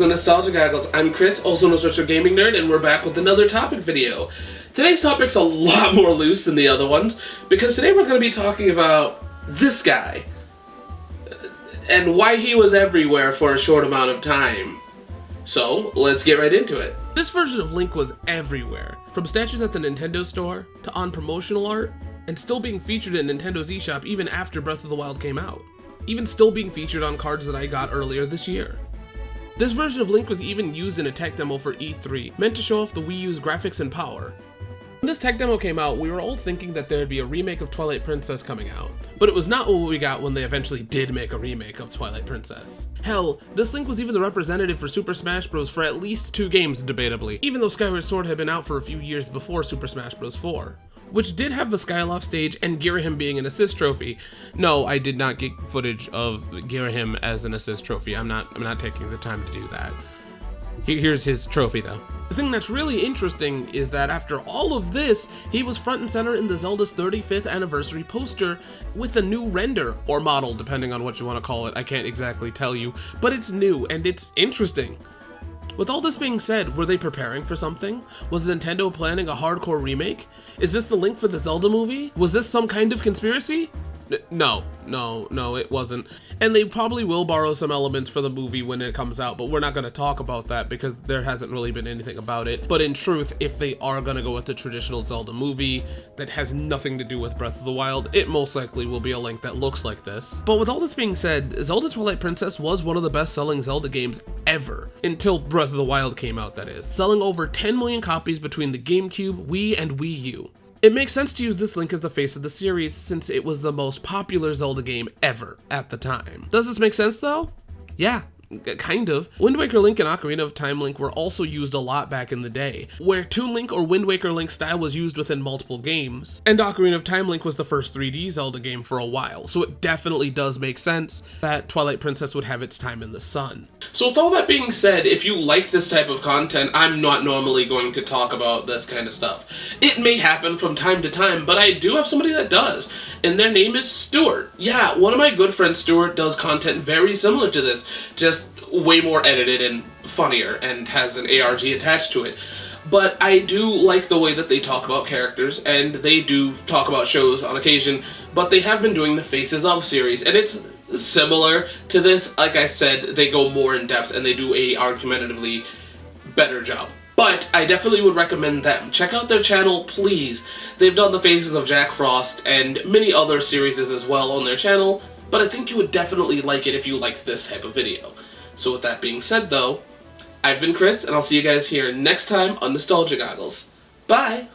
Nostalgia Goggles. I'm Chris, also known as Retro Gaming Nerd, and we're back with another topic video. Today's topic's a lot more loose than the other ones, because today we're going to be talking about this guy, and why he was everywhere for a short amount of time. So, let's get right into it. This version of Link was everywhere, from statues at the Nintendo store, to on promotional art, and still being featured in Nintendo's eShop even after Breath of the Wild came out. Even still being featured on cards that I got earlier this year. This version of Link was even used in a tech demo for E3, meant to show off the Wii U's graphics and power. When this tech demo came out, we were all thinking that there'd be a remake of Twilight Princess coming out, but it was not what we got when they eventually did make a remake of Twilight Princess. Hell, this Link was even the representative for Super Smash Bros. For at least 2 games, debatably, even though Skyward Sword had been out for a few years before Super Smash Bros. 4. Which did have the Skyloft stage and Girahim being an assist trophy. No, I did not get footage of Girahim as an assist trophy. I'm not taking the time to do that. Here's his trophy though. The thing that's really interesting is that after all of this, he was front and center in the Zelda's 35th anniversary poster with a new render, or model, depending on what you want to call it. I can't exactly tell you, but it's new and it's interesting. With all this being said, were they preparing for something? Was Nintendo planning a hardcore remake? Is this the Link for the Zelda movie? Was this some kind of conspiracy? No, it wasn't. And they probably will borrow some elements for the movie when it comes out, but we're not going to talk about that because there hasn't really been anything about it. But in truth, if they are going to go with the traditional Zelda movie that has nothing to do with Breath of the Wild, it most likely will be a Link that looks like this. But with all this being said, Zelda Twilight Princess was one of the best-selling Zelda games ever. Until Breath of the Wild came out, that is. Selling over 10 million copies between the GameCube, Wii, and Wii U. It makes sense to use this Link as the face of the series since it was the most popular Zelda game ever at the time. Does this make sense though? Yeah. Kind of. Wind Waker Link and Ocarina of Time Link were also used a lot back in the day, where Toon Link or Wind Waker Link style was used within multiple games, and Ocarina of Time Link was the first 3D Zelda game for a while, so it definitely does make sense that Twilight Princess would have its time in the sun. So with all that being said, if you like this type of content, I'm not normally going to talk about this kind of stuff. It may happen from time to time, but I do have somebody that does, and their name is Stuart. Yeah, one of my good friends, Stuart, does content very similar to this, just way more edited and funnier and has an ARG attached to it. But I do like the way that they talk about characters, and they do talk about shows on occasion, but they have been doing the Faces of series, and it's similar to this. Like I said, they go more in depth and they do a argumentatively better job. But I definitely would recommend them. Check out their channel, please. They've done the Faces of Jack Frost and many other series as well on their channel, but I think you would definitely like it if you like this type of video. So with that being said though, I've been Chris, and I'll see you guys here next time on Nostalgia Goggles. Bye!